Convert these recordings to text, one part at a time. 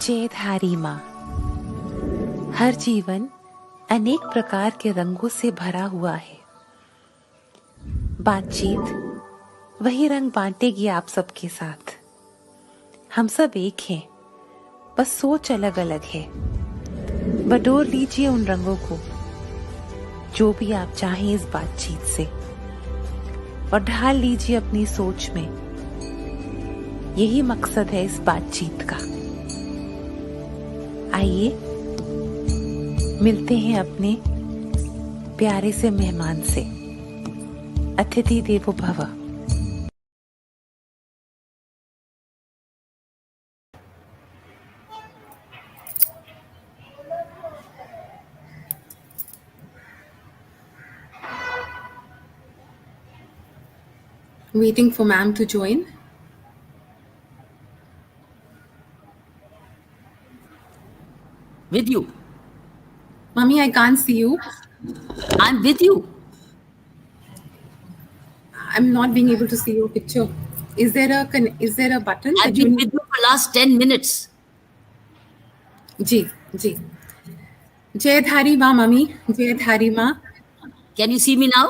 जयधारी माँ। हर जीवन अनेक प्रकार के रंगों से भरा हुआ है। बातचीत वही रंग बांटेगी आप सबके साथ। हम सब एक हैं, बस सोच अलग अलग है। बटोर लीजिए उन रंगों को, जो भी आप चाहें इस बातचीत से, और ढाल लीजिए अपनी सोच में। यही मकसद है इस बातचीत का। आइए मिलते हैं अपने प्यारे से मेहमान से। अतिथि देवो भव। Waiting for ma'am to join. With you. Mummy, I can't see you. I'm with you. I'm not being able to see your picture. Is there a button I've that you been need? with you for last 10 minutes. जी जी जयधारी माँ mummy Jaidhari माँ. Can you see me now?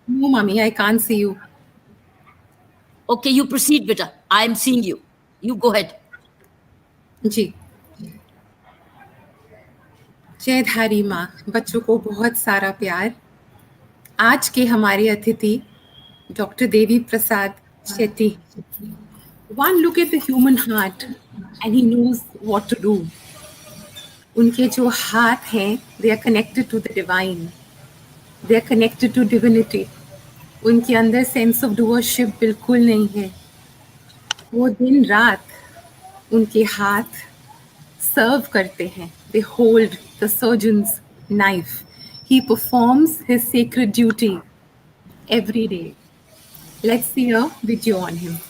No mummy, I can't see you. Okay, you proceed, beta. I'm seeing you. You go ahead. जी जयधारी माँ. बच्चों को बहुत सारा प्यार. आज के हमारे अतिथि doctor Devi Prasad Shetty. One look at the human heart and he knows what to do. उनके जो हाथ हैं, they are connected to the divine. They are connected to divinity. उनके अंदर सेंस ऑफ डूअरशिप बिल्कुल नहीं है. वो दिन रात उनके हाथ सर्व करते हैं. They hold the surgeon's knife. He performs his sacred duty every day. Let's see a video on him.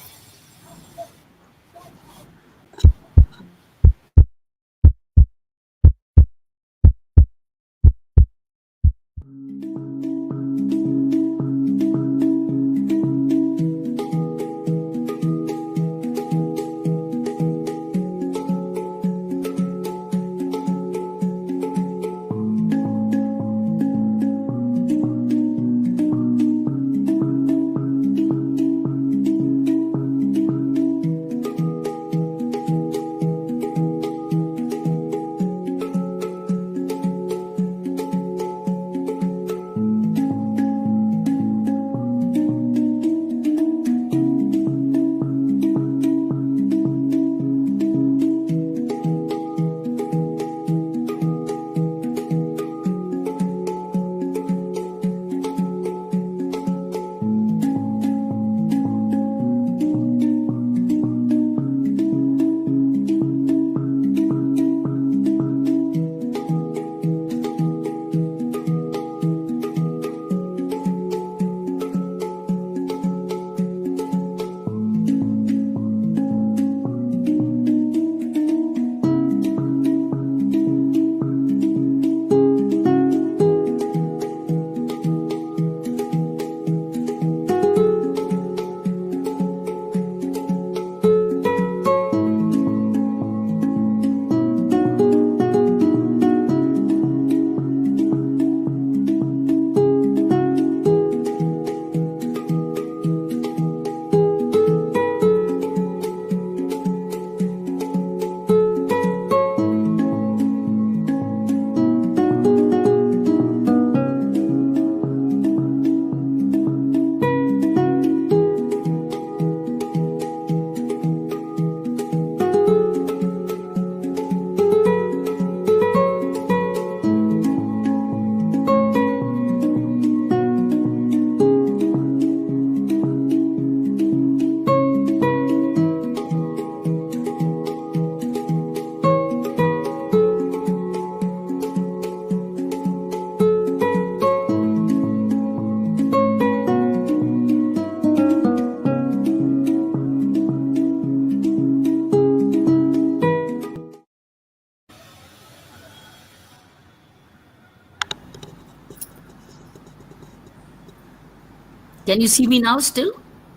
Can you see me now still?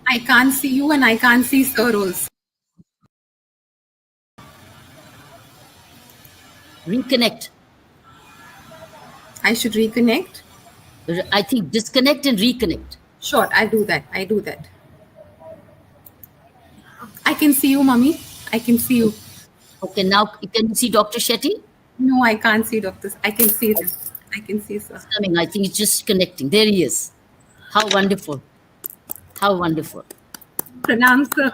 I can't see you and I can't see Sir also. Reconnect. I should reconnect? I think disconnect and reconnect. Sure, I'll do that. I do that. I can see you, Mummy. I can see you. Okay, now can you see Dr. Shetty? No, I can't see doctors. I can see them. I can see, sir. It's coming. I think it's just connecting. There he is. How wonderful. How wonderful. Pranam, sir.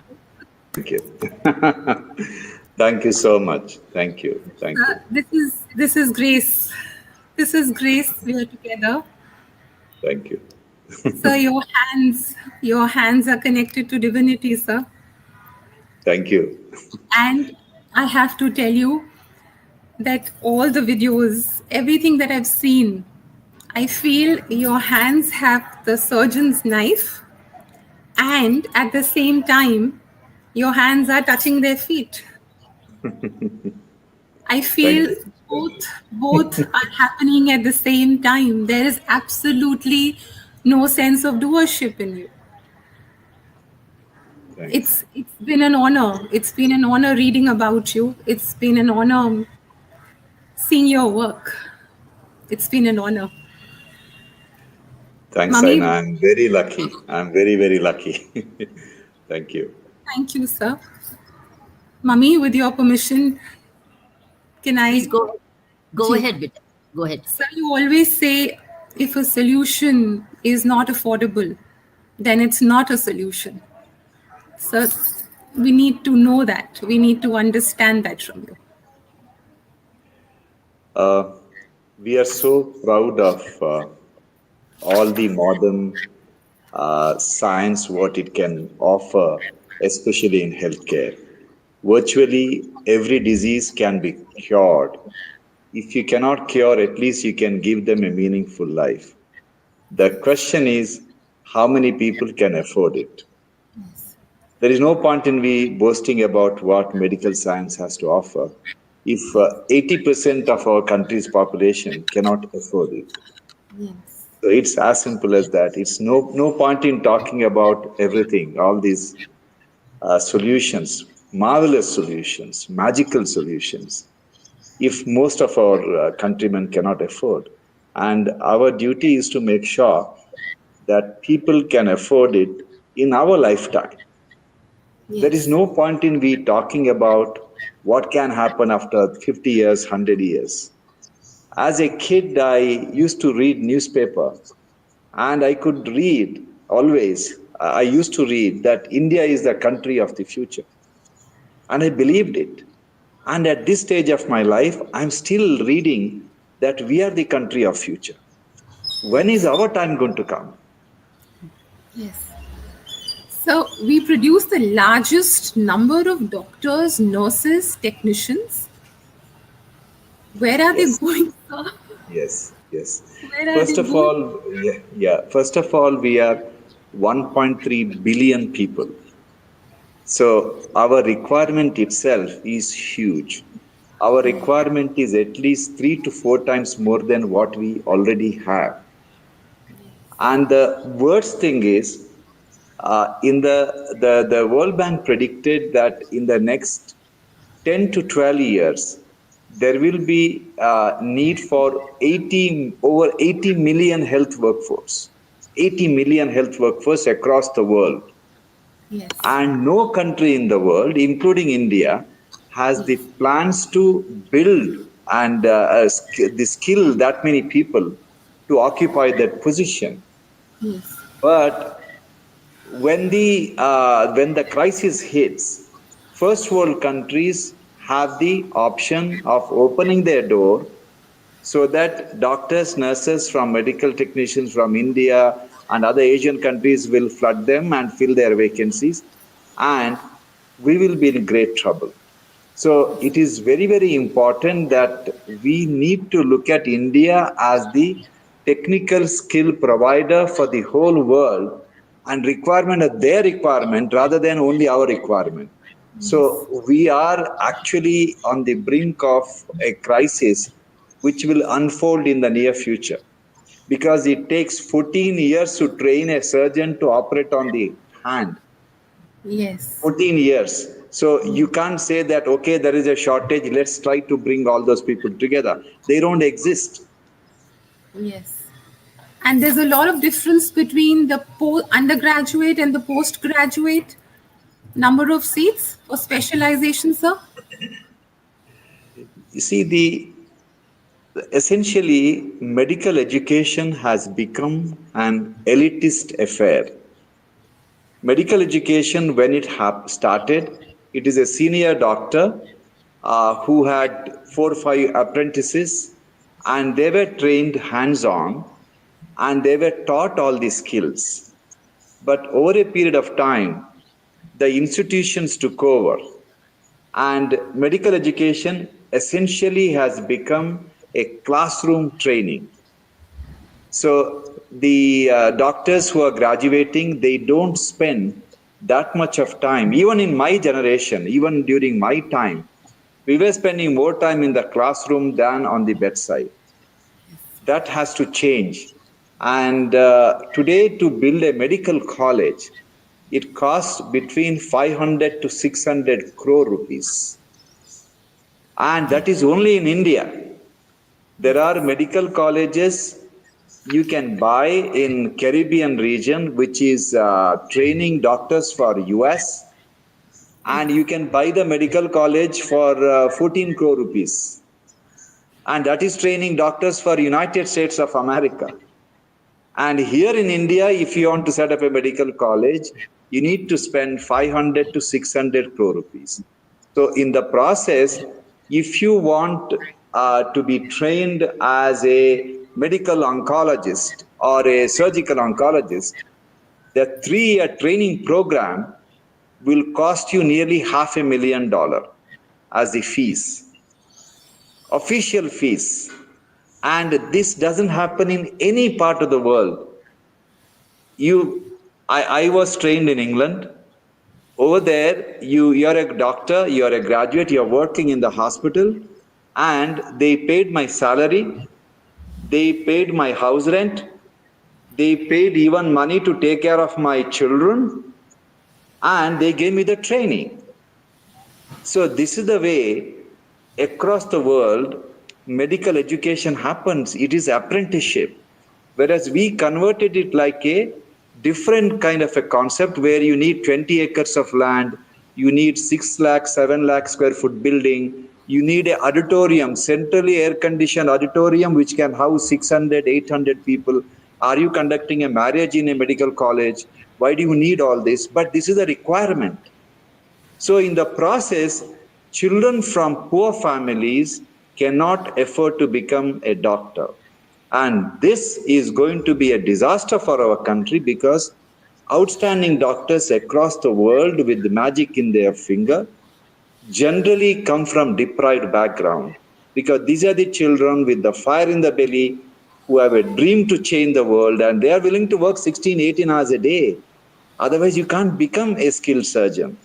Thank you. Thank you so much. Thank you. Thank you. This is grace. This is grace. We are together. Thank you. Sir, your hands are connected to divinity, sir. Thank you. And I have to tell you that all the videos, everything that I've seen, I feel your hands have the surgeon's knife, and at the same time, your hands are touching their feet. I feel both are happening at the same time. There is absolutely no sense of doership in you. Thanks. It's been an honor. It's been an honor reading about you. It's been an honor seeing your work. It's been an honor. Thanks, Mummy, Saina. I'm very lucky. I'm very, very lucky. Thank you. thank you, sir. Mummy, with your permission, can I... Please go ahead, Beta. Go ahead. Sir, you always say if a solution is not affordable, then it's not a solution. Sir, we need to know that. We need to understand that from you. We are so proud of all the modern science, what it can offer, especially in healthcare. Virtually every disease can be cured. If you cannot cure, at least you can give them a meaningful life. The question is, how many people can afford it? Yes. There is no point in we boasting about what medical science has to offer if 80% of our country's population cannot afford it. Yes. So it's as simple as that. It's no point in talking about everything, all these solutions, marvelous solutions, magical solutions, if most of our countrymen cannot afford. And our duty is to make sure that people can afford it in our lifetime. Yes. There is no point in we talking about what can happen after 50 years, 100 years. As a kid, I used to read newspaper, and I could read always. I used to read that India is the country of the future. And I believed it. And at this stage of my life, I'm still reading that we are the country of future. When is our time going to come? Yes. So we produce the largest number of doctors, nurses, technicians. Where are Yes. they going, sir? Yes, yes. Where are First they of going? all, First of all, we are 1.3 billion people. So our requirement itself is huge. Our requirement is at least 3 to 4 times more than what we already have. And the worst thing is, in the World Bank predicted that in the next 10 to 12 years, there will be need for over 80 million health workforce. 80 million health workforce across the world. Yes. And no country in the world, including India, has the plans to build and the skill that many people to occupy that position. Yes. But when the crisis hits, first world countries have the option of opening their door so that doctors, nurses, from medical technicians from India and other Asian countries will flood them and fill their vacancies, and we will be in great trouble. So it is very, very important that we need to look at India as the technical skill provider for the whole world and requirement of their requirement rather than only our requirement. So we are actually on the brink of a crisis which will unfold in the near future, because it takes 14 years to train a surgeon to operate on the hand. Yes. 14 years. So you can't say that, okay, there is a shortage, let's try to bring all those people together. They don't exist. Yes. And there's a lot of difference between the undergraduate and the postgraduate number of seats for specialization, sir? You see, essentially, medical education has become an elitist affair. Medical education, when it started, it is a senior doctor who had 4 or 5 apprentices, and they were trained hands-on, and they were taught all these skills. But over a period of time, the institutions took over, and medical education essentially has become a classroom training. So the doctors who are graduating, they don't spend that much of time. Even in my generation, even during my time, we were spending more time in the classroom than on the bedside. That has to change. And today, to build a medical college, it costs between 500 to 600 crore rupees. And that is only in India. There are medical colleges you can buy in Caribbean region, which is training doctors for US, and you can buy the medical college for 14 crore rupees. And that is training doctors for United States of America. And here in India, if you want to set up a medical college, you need to spend 500 to 600 crore rupees. So in the process, if you want to be trained as a medical oncologist or a surgical oncologist, the 3-year training program will cost you nearly $500,000 as the fees, official fees. And this doesn't happen in any part of the world. I was trained in England. Over there, you're a doctor, you're a graduate, you're working in the hospital, and they paid my salary, they paid my house rent, they paid even money to take care of my children, and they gave me the training. So this is the way across the world medical education happens. It is apprenticeship. Whereas we converted it like a different kind of a concept where you need 20 acres of land, you need 6 lakh, 7 lakh square foot building, you need an auditorium, centrally air-conditioned auditorium which can house 600, 800 people. Are you conducting a marriage in a medical college? Why do you need all this? But this is a requirement. So in the process, children from poor families cannot afford to become a doctor. And this is going to be a disaster for our country, because outstanding doctors across the world with the magic in their finger generally come from deprived background, because these are the children with the fire in the belly who have a dream to change the world, and they are willing to work 16, 18 hours a day. Otherwise, you can't become a skilled surgeon.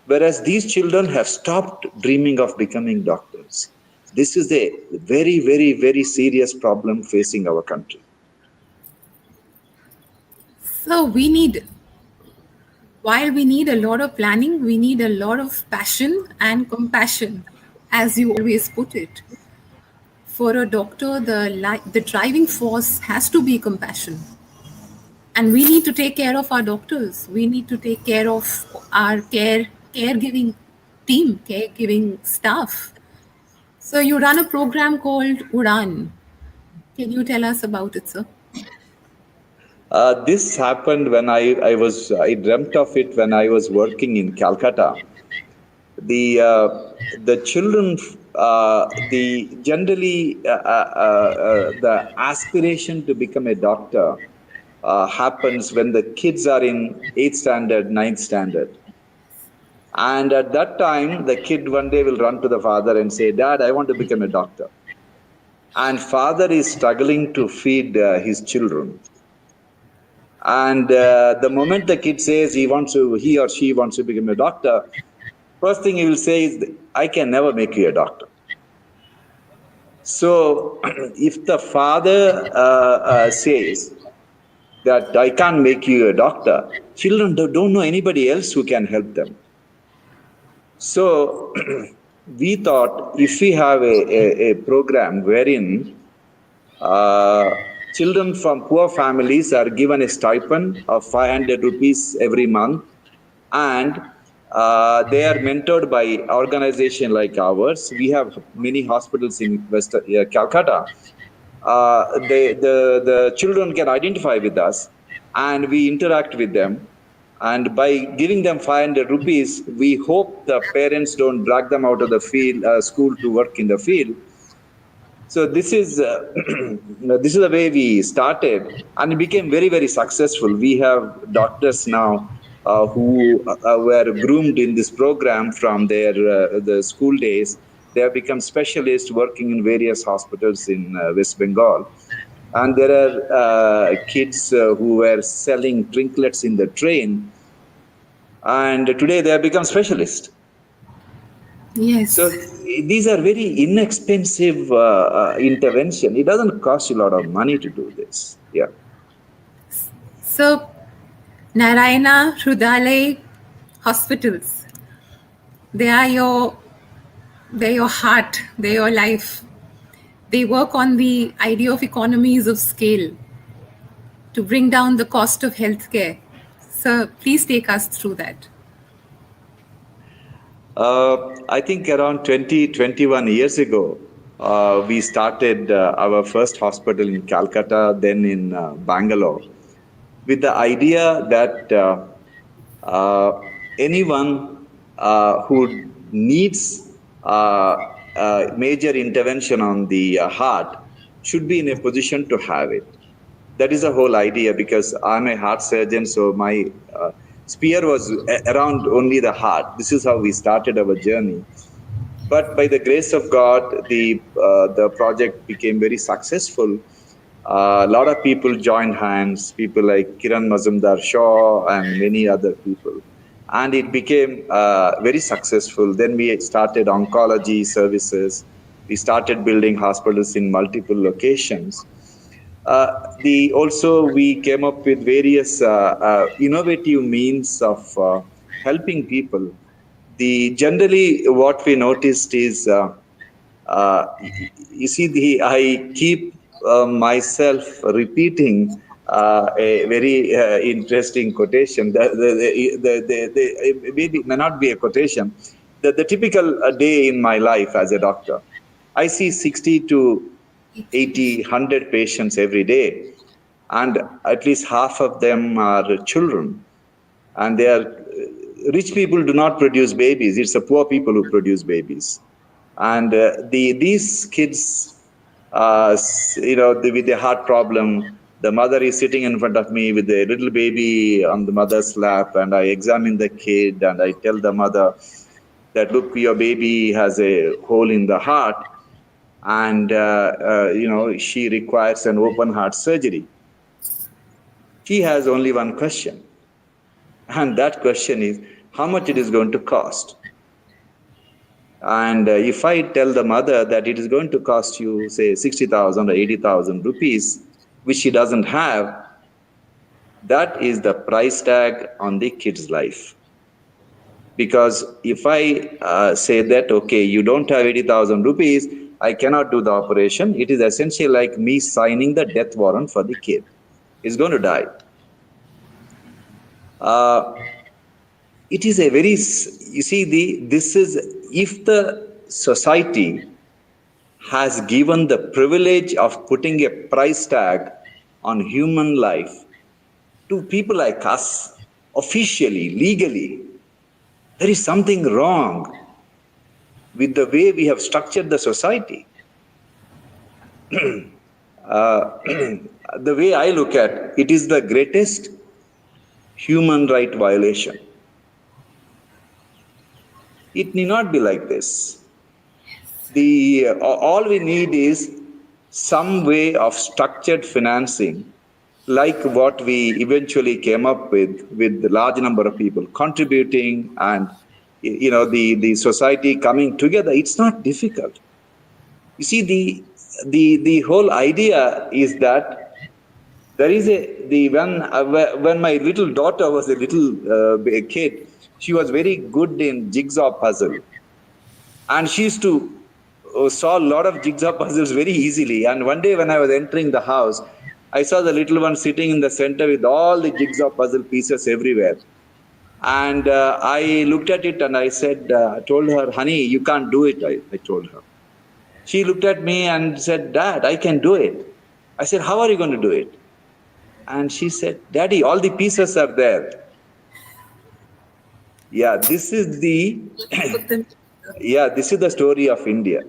Whereas these children have stopped dreaming of becoming doctors. This is a very, very, very serious problem facing our country. So while we need a lot of planning, we need a lot of passion and compassion, as you always put it. For a doctor, the driving force has to be compassion. And we need to take care of our doctors. We need to take care of our caregiving team, caregiving staff. So you run a program called Udan. Can you tell us about it, sir? This happened when I dreamt of it when I was working in Calcutta. The children, the aspiration to become a doctor happens when the kids are in 8th standard, 9th standard. And at that time, the kid one day will run to the father and say, "Dad, I want to become a doctor." And father is struggling to feed his children. And the moment the kid says he or she wants to become a doctor, first thing he will say is, "I can never make you a doctor." So if the father says that I can't make you a doctor, children don't know anybody else who can help them. So we thought if we have a program wherein children from poor families are given a stipend of 500 rupees every month, and they are mentored by organization like ours. We have many hospitals in West Calcutta. The children can identify with us, and we interact with them. And by giving them 500 rupees, we hope the parents don't drag them out of the field, school to work in the field. So this is this is the way we started, and it became very, very successful. We have doctors now who were groomed in this program from their the school days. They have become specialists working in various hospitals in West Bengal. And there are kids who were selling trinkets in the train, and today they have become specialists. Yes. So these are very inexpensive intervention. It doesn't cost you a lot of money to do this. Yeah. So Narayana Hrudalay hospitals, they are your heart, they're your life. They work on the idea of economies of scale to bring down the cost of healthcare. So please take us through that. I think around 21 years ago, we started our first hospital in Calcutta, then in Bangalore, with the idea that anyone who needs major intervention on the heart should be in a position to have it. That is the whole idea, because I'm a heart surgeon, so my sphere was around only the heart. This is how we started our journey. But by the grace of God, the project became very successful. A lot of people joined hands, people like Kiran Mazumdar-Shaw and many other people. And it became very successful. Then we started oncology services. We started building hospitals in multiple locations. Also, we came up with various innovative means of helping people. Generally, what we noticed is, you see, I keep myself repeating a very interesting quotation. Maybe it may not be a quotation. The typical day in my life as a doctor, I see 60 to 80, 100 patients every day, and at least half of them are children. And they are rich people do not produce babies. It's the poor people who produce babies. And these kids, with a heart problem, the mother is sitting in front of me with a little baby on the mother's lap, and I examine the kid and I tell the mother that, look, your baby has a hole in the heart, and she requires an open heart surgery. She has only one question, and that question is how much it is going to cost. And if I tell the mother that it is going to cost you, say, 60,000 or 80,000 rupees, which she doesn't have, that is the price tag on the kid's life. Because if I say that, okay, you don't have 80,000 rupees, I cannot do the operation, it is essentially like me signing the death warrant for the kid. He's going to die. It is a very, this is, if the society has given the privilege of putting a price tag on human life to people like us, officially, legally, there is something wrong with the way we have structured the society. The way I look at it, is the greatest human right violation. It need not be like this. All we need is some way of structured financing, like what we eventually came up with the large number of people contributing, and the society coming together. It's not difficult. You see, the whole idea is that there is when my little daughter was a little kid, She was very good in jigsaw puzzle. And she used to solve a lot of jigsaw puzzles very easily. And one day when I was entering the house, I saw the little one sitting in the center with all the jigsaw puzzle pieces everywhere. And I looked at it and I said, told her, honey, you can't do it, I told her. She looked at me and said, Dad, I can do it. I said, how are you going to do it? And she said, Daddy, all the pieces are there. Yeah, this is the this is the story of India.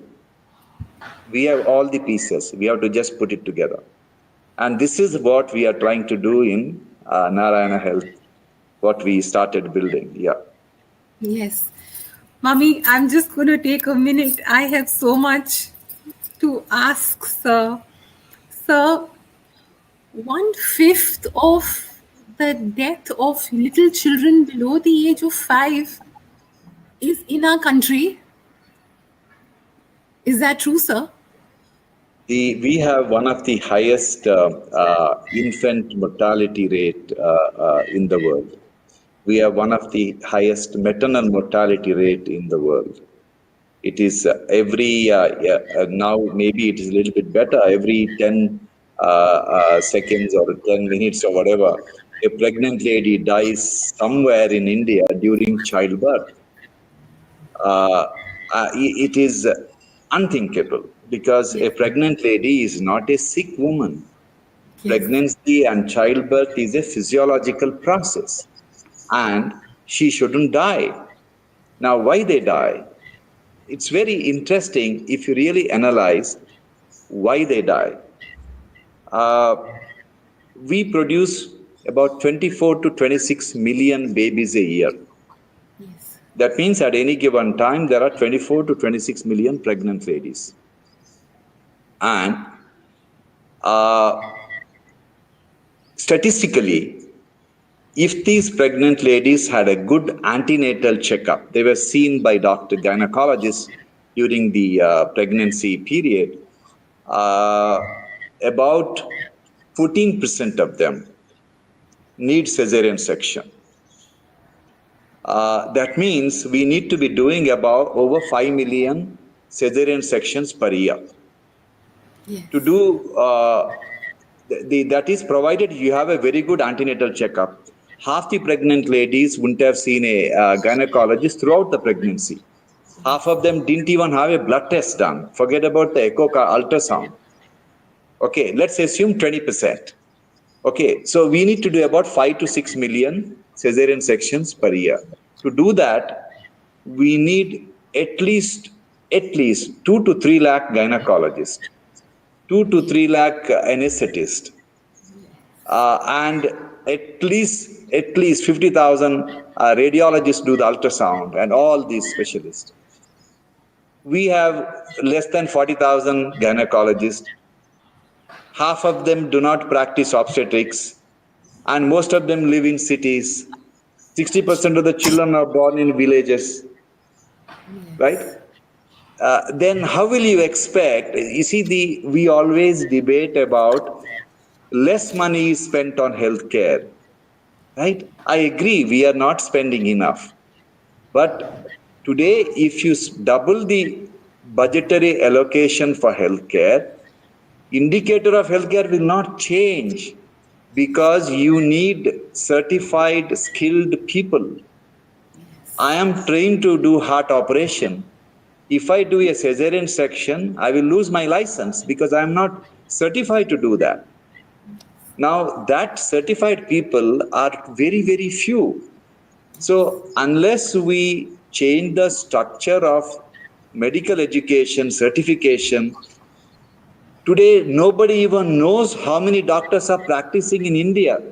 We have all the pieces. We have to just put it together. And this is what we are trying to do in Narayana Health, what we started building. Yeah. Yes. Mommy, I'm just going to take a minute. I have so much to ask, sir. Sir, 1/5 of the death of little children below the age of 5 is in our country. Is that true, sir? We have one of the highest infant mortality rate in the world. We have one of the highest maternal mortality rate in the world. It is every, now maybe it is a little bit better, every 10 seconds or 10 minutes or whatever, a pregnant lady dies somewhere in India during childbirth. It is unthinkable because a pregnant lady is not a sick woman. Yes. Pregnancy and childbirth is a physiological process and she shouldn't die. Now, why they die? It's very interesting if you really analyze why they die. We produce about 24 to 26 million babies a year. Yes. That means at any given time, there are 24 to 26 million pregnant ladies. And statistically, if these pregnant ladies had a good antenatal checkup, they were seen by doctor gynecologists during the pregnancy period, about 14% of them need cesarean section. That means we need to be doing about over 5 million cesarean sections per year. Yes. To do that is provided you have a very good antenatal checkup. Half the pregnant ladies wouldn't have seen a gynecologist throughout the pregnancy. Half of them didn't even have a blood test done. Forget about the echo ultrasound. Okay, let's assume 20%. Okay, so we need to do about 5 to 6 million cesarean sections per year. To do that, we need at least 2 to 3 lakh gynecologists, 2 to 3 lakh anesthetists, and at least 50,000 radiologists do the ultrasound and all these specialists. We have less than 40,000 gynecologists. Half of them do not practice obstetrics, and most of them live in cities. 60% of the children are born in villages, right? Then how will you expect? You see, we always debate about less money is spent on healthcare, right? I agree, we are not spending enough. But today, if you double the budgetary allocation for healthcare, indicator of healthcare will not change because you need certified, skilled people. I am trained to do heart operation. If I do a cesarean section, I will lose my license because I am not certified to do that. Now, that certified people are very, very few. So, unless we change the structure of medical education, certification, today, nobody even knows how many doctors are practicing in India.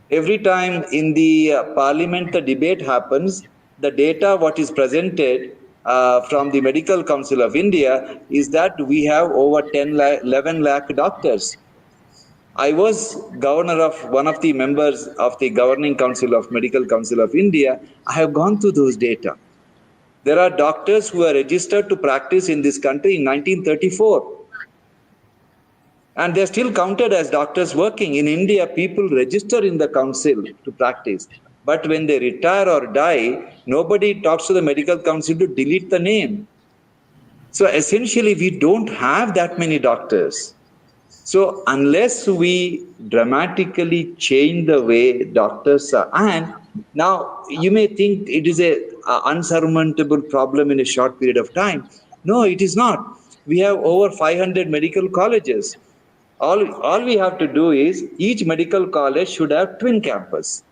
Every time in the parliament, the debate happens, the data what is presented from the Medical Council of India is that we have over 11 lakh doctors. I was governor of one of the members of the Governing Council of Medical Council of India. I have gone through those data. There are doctors who are registered to practice in this country in 1934. And they're still counted as doctors working. In India, people register in the council to practice. But when they retire or die, nobody talks to the medical council to delete the name. So essentially, we don't have that many doctors. So unless we dramatically change the way doctors are, and now you may think it is a unsurmountable problem in a short period of time. No, it is not. We have over 500 medical colleges. All we have to do is each medical college should have twin campus.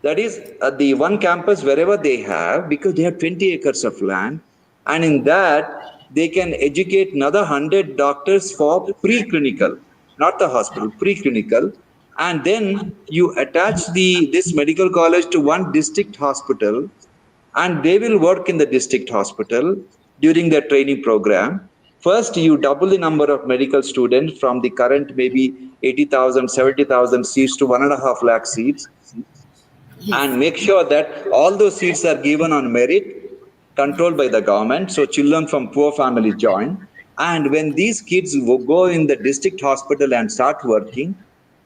That is the one campus wherever they have, because they have 20 acres of land, and in that they can educate another 100 doctors for preclinical, not the hospital, preclinical, and then you attach this medical college to one district hospital, and they will work in the district hospital during their training program. First, you double the number of medical students from the current maybe 80,000, 70,000 seats to 1.5 lakh seats. Yes. And make sure that all those seats are given on merit, controlled by the government, so children from poor families join. And when these kids go in the district hospital and start working,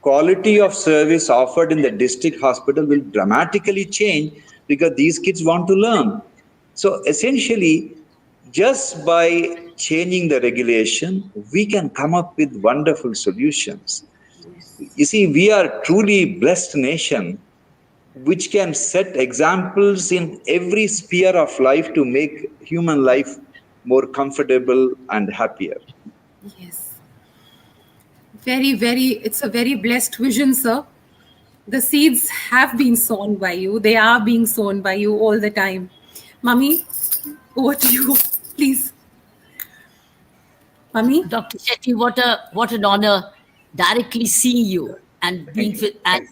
quality of service offered in the district hospital will dramatically change, because these kids want to learn. So essentially, just by changing the regulation, we can come up with wonderful solutions. You see, we are a truly blessed nation, which can set examples in every sphere of life to make human life more comfortable and happier. Yes. It's a very blessed vision, sir. The seeds have been sown by you. They are being sown by you all the time. Mummy, over to you, please. Mummy? Dr. Shetty, what an honor directly seeing you and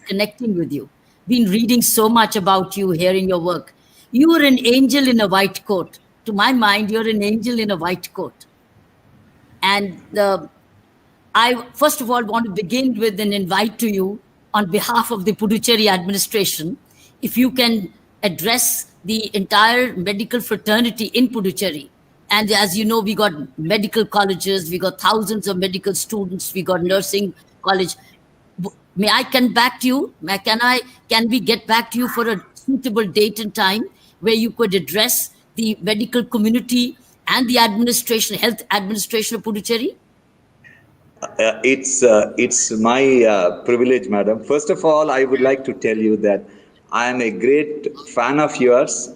connecting with you. Been reading so much about you, hearing your work. You are an angel in a white coat. To my mind, you're an angel in a white coat. And I, first of all, want to begin with an invite to you on behalf of the Puducherry administration, if you can address the entire medical fraternity in Puducherry. And as you know, we got medical colleges, we got thousands of medical students, we got nursing college. May I come back to you? Can we get back to you for a suitable date and time where you could address the medical community and the administration, health administration of Puducherry? It's my privilege, madam. First of all, I would like to tell you that I am a great fan of yours,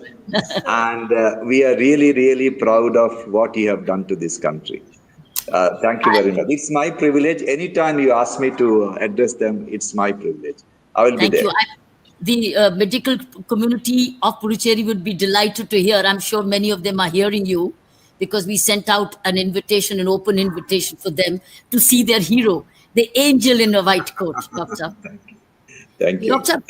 and we are really, really proud of what you have done to this country. Thank you very much. It's my privilege. Anytime you ask me to address them, it's my privilege. I will be there. Thank you. The medical community of Puducherry would be delighted to hear. I'm sure many of them are hearing you, because we sent out an invitation, an open invitation for them to see their hero, the angel in a white coat, Doctor. Thank you. Doctor,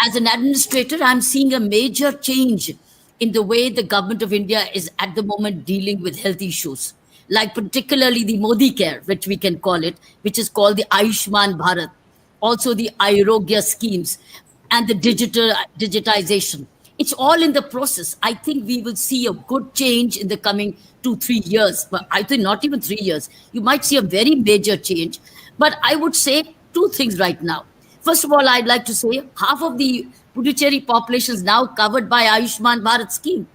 as an administrator, I'm seeing a major change in the way the government of India is at the moment dealing with health issues, like particularly the Modi Care, which we can call it, which is called the Ayushman Bharat, also the Aarogya schemes, and the digitization. It's all in the process. I think we will see a good change in the coming 2-3 years, but I think not even 3 years. You might see a very major change. But I would say two things right now. First of all, I'd like to say half of the Puducherry population is now covered by Ayushman Bharat scheme.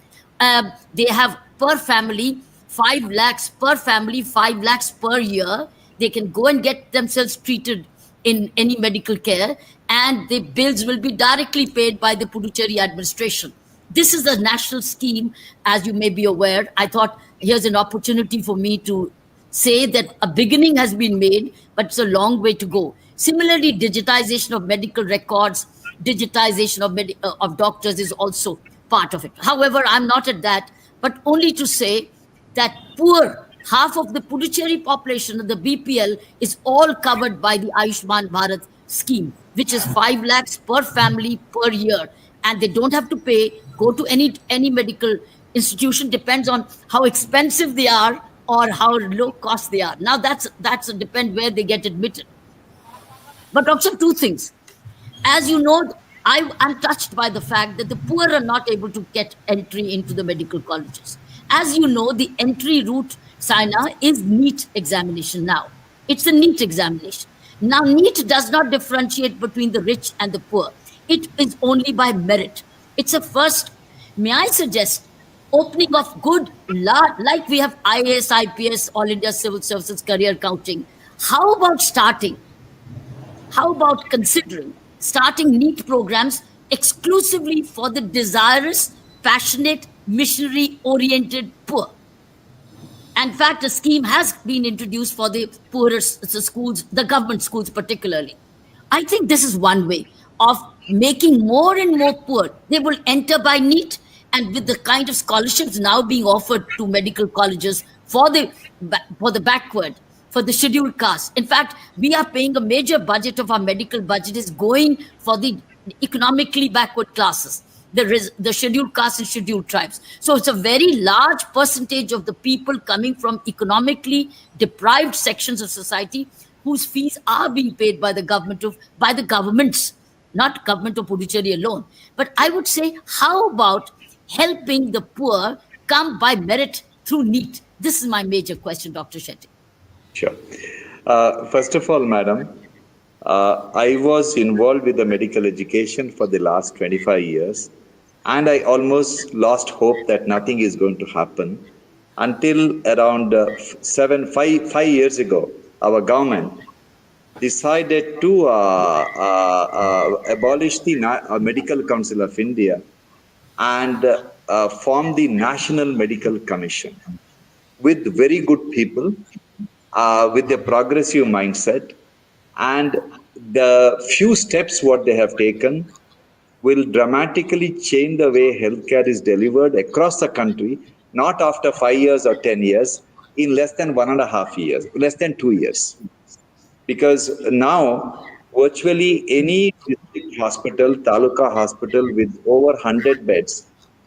They have per family 5 lakhs per family, 5 lakhs per year. They can go and get themselves treated in any medical care, and the bills will be directly paid by the Puducherry administration. This is a national scheme, as you may be aware. I thought here's an opportunity for me to say that a beginning has been made, but it's a long way to go. Similarly, digitization of medical records, digitization of doctors is also part of it. However, I'm not at that, but only to say that half of the Puducherry population of the BPL is all covered by the Ayushman Bharat scheme, which is 5 lakhs per family per year. And they don't have to go to any medical institution, depends on how expensive they are or how low cost they are. Now that's depend where they get admitted. But also two things. As you know, I'm touched by the fact that the poor are not able to get entry into the medical colleges. As you know, the entry route, Saina, is NEET examination now. It's a NEET examination. Now, NEET does not differentiate between the rich and the poor. it is only by merit. It's a first, may I suggest, opening of good, like we have IAS, IPS, All India Civil Services career counting. How about considering starting NEET programs exclusively for the desirous, passionate, missionary-oriented poor? In fact, a scheme has been introduced for the poorer schools, the government schools particularly. I think this is one way of making more and more poor. They will enter by NEET, and with the kind of scholarships now being offered to medical colleges for the backward, for the scheduled caste. In fact, we are paying a major budget of our medical budget is going for the economically backward classes, the scheduled castes and scheduled tribes. So it's a very large percentage of the people coming from economically deprived sections of society whose fees are being paid by the governments, not government of Puducherry alone. But I would say, how about helping the poor come by merit through NEET? This is my major question, Dr. Shetty. Sure. First of all, madam, I was involved with the medical education for the last 25 years, and I almost lost hope that nothing is going to happen until around 5 years ago. Our government decided to abolish the Medical Council of India and form the National Medical Commission with very good people, with a progressive mindset, and the few steps what they have taken will dramatically change the way healthcare is delivered across the country, not after 5 years or 10 years, in less than 1.5 years, less than 2 years. Because now, virtually any district hospital, taluka hospital with over 100 beds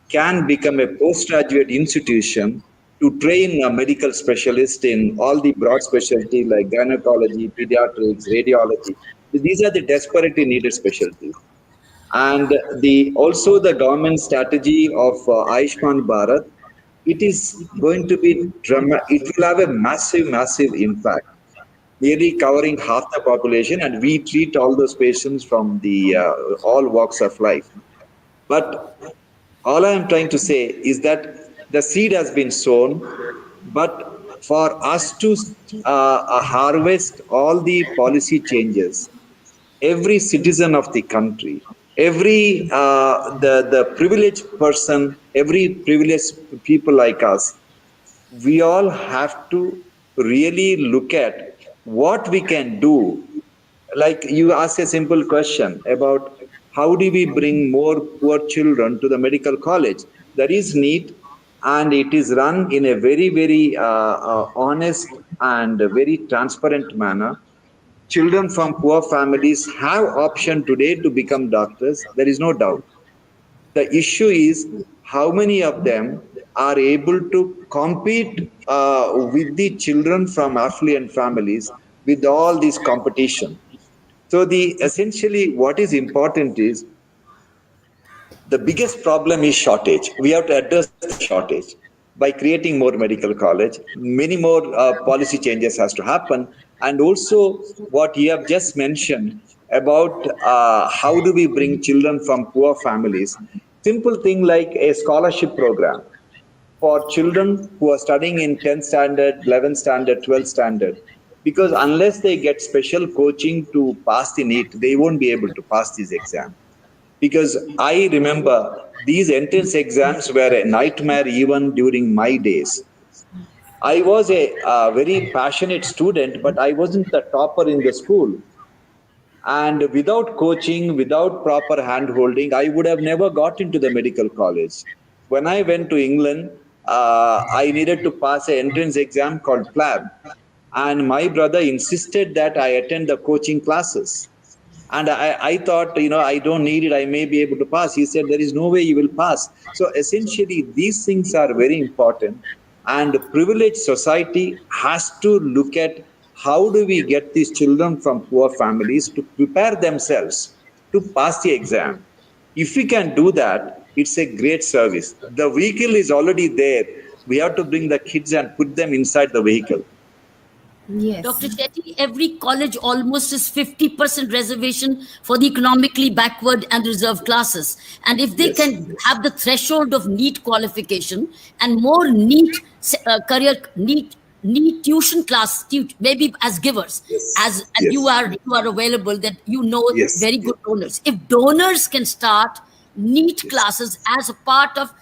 can become a postgraduate institution to train a medical specialist in all the broad specialties like gynecology, pediatrics, radiology. These are the desperately needed specialties. And also the government strategy of Ayushman Bharat, it is going to be it will have a massive impact, nearly covering half the population, and we treat all those patients from the all walks of life. But all I am trying to say is that the seed has been sown, but for us to harvest all the policy changes, every citizen of the country, every the privileged person, every privileged people like us, we all have to really look at what we can do. Like you asked a simple question about how do we bring more poor children to the medical college. There is NEET, and it is run in a very honest and very transparent manner. Children from poor families have option today to become doctors. There is no doubt. The issue is how many of them are able to compete with the children from affluent families with all this competition. So essentially what is important is the biggest problem is shortage. We have to address the shortage by creating more medical college. Many more policy changes has to happen. And also what you have just mentioned about how do we bring children from poor families. Simple thing like a scholarship program for children who are studying in 10th standard, 11th standard, 12th standard. Because unless they get special coaching to pass the NEET, they won't be able to pass this exam. Because I remember these entrance exams were a nightmare even during my days. I was a very passionate student, but I wasn't the topper in the school. And without coaching, without proper hand-holding, I would have never got into the medical college. When I went to England, I needed to pass an entrance exam called PLAB. And my brother insisted that I attend the coaching classes. And I thought, I don't need it. I may be able to pass. He said, there is no way you will pass. So essentially, these things are very important. And privileged society has to look at how do we get these children from poor families to prepare themselves to pass the exam. If we can do that, it's a great service. The vehicle is already there. We have to bring the kids and put them inside the vehicle. Yes. Dr. Shetty, every college almost is 50% reservation for the economically backward and reserved classes. And if they Yes. can have the threshold of NEET qualification and more NEET career, NEET tuition class, maybe as givers, Yes. as Yes. you are available, that you know Yes. very good donors. If donors can start NEET Yes. classes as a part of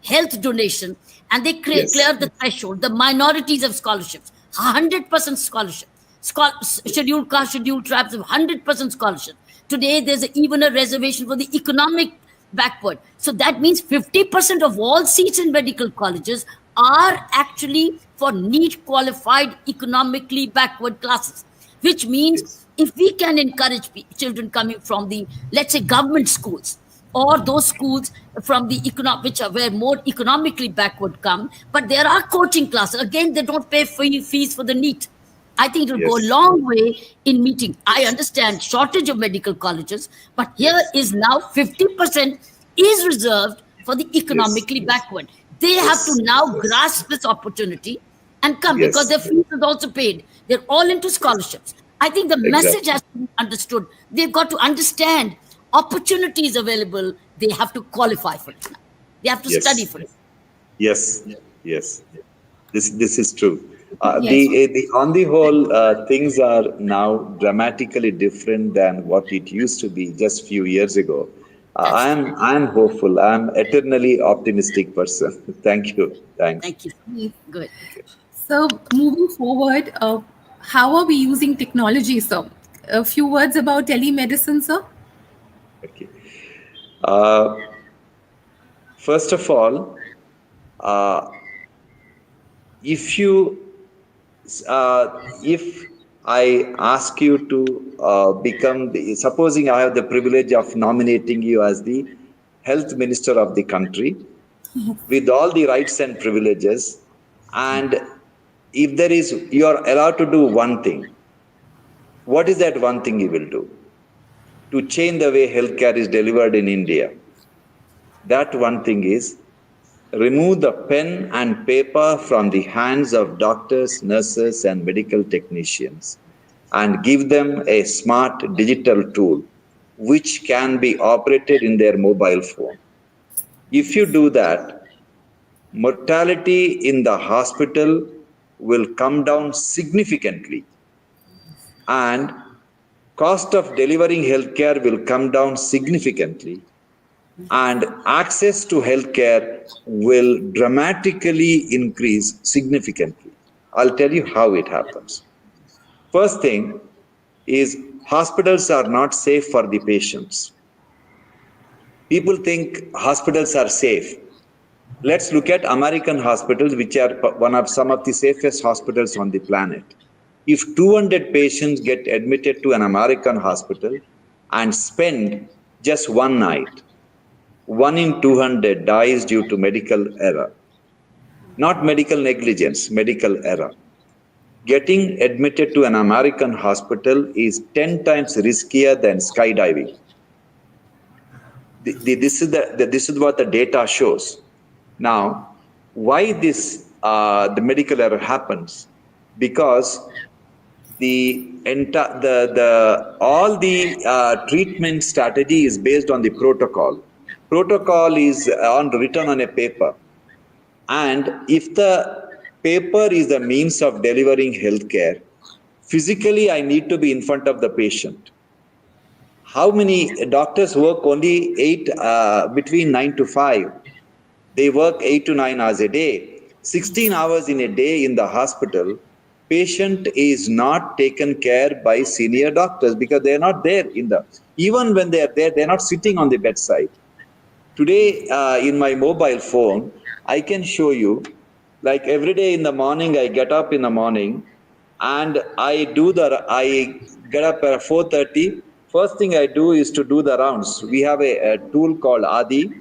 health donation, and they Yes. clear the threshold, the minorities of scholarships, 100% scholarship, scheduled caste, scheduled tribes of 100% scholarship. Today, there's even a reservation for the economic backward. So that means 50% of all seats in medical colleges are actually for NEET qualified economically backward classes, which means Yes. if we can encourage children coming from the, let's say, government schools, or those schools from the which are where more economically backward come, but there are coaching classes. Again, they don't pay fees for the NEET. I think it will go a Yes. long way in meeting. I understand shortage of medical colleges, but here Yes. is now 50% is reserved for the Yes. economically backward. They have to Yes. now Yes. grasp this opportunity and come, because Yes. their fees is also paid. They're all into scholarships. I think the message Exactly. has to be understood. They've got to understand opportunities available. They have to qualify for it now. They have to study Yes. for it. Yes. Yes. This is true. Yes. The on the whole, things are now dramatically different than what it used to be just few years ago. That's true. I'm hopeful. I'm eternally optimistic person. Thank you. Thanks. Thank you. Yes. Good. So, moving forward, how are we using technology, sir? A few words about telemedicine, sir? Okay. Uh, First of all, uh, if you if I ask you to become supposing I have the privilege of nominating you as the health minister of the country with all the rights and privileges, and if there is, you are allowed to do one thing, what is that one thing you will do to change the way healthcare is delivered in India? That one thing is remove the pen and paper from the hands of doctors, nurses, and medical technicians and give them a smart digital tool which can be operated in their mobile phone. If you do that, mortality in the hospital will come down significantly, and cost of delivering healthcare will come down significantly, and access to healthcare will dramatically increase significantly. I'll tell you how it happens. First thing is hospitals are not safe for the patients. People think hospitals are safe. Let's look at American hospitals, which are one of some of the safest hospitals on the planet. If 200 patients get admitted to an American hospital and spend just one night, 1 in 200 dies due to medical error. Not medical negligence, medical error. Getting admitted to an American hospital is 10 times riskier than skydiving. This is what the data shows. Now, why the medical error happens? Because all the treatment strategy is based on the protocol. Protocol is written on a paper, and if the paper is the means of delivering healthcare, physically I need to be in front of the patient. How many doctors work only between 9 to 5? They work 8 to 9 hours a day. 16 hours in a day in the hospital, patient is not taken care by senior doctors because they are not there even when they are there, they are not sitting on the bedside. Today, in my mobile phone, I can show you, like every day in the morning, I get up in the morning and I get up at 4:30. First thing I do is to do the rounds. We have a tool called Adi,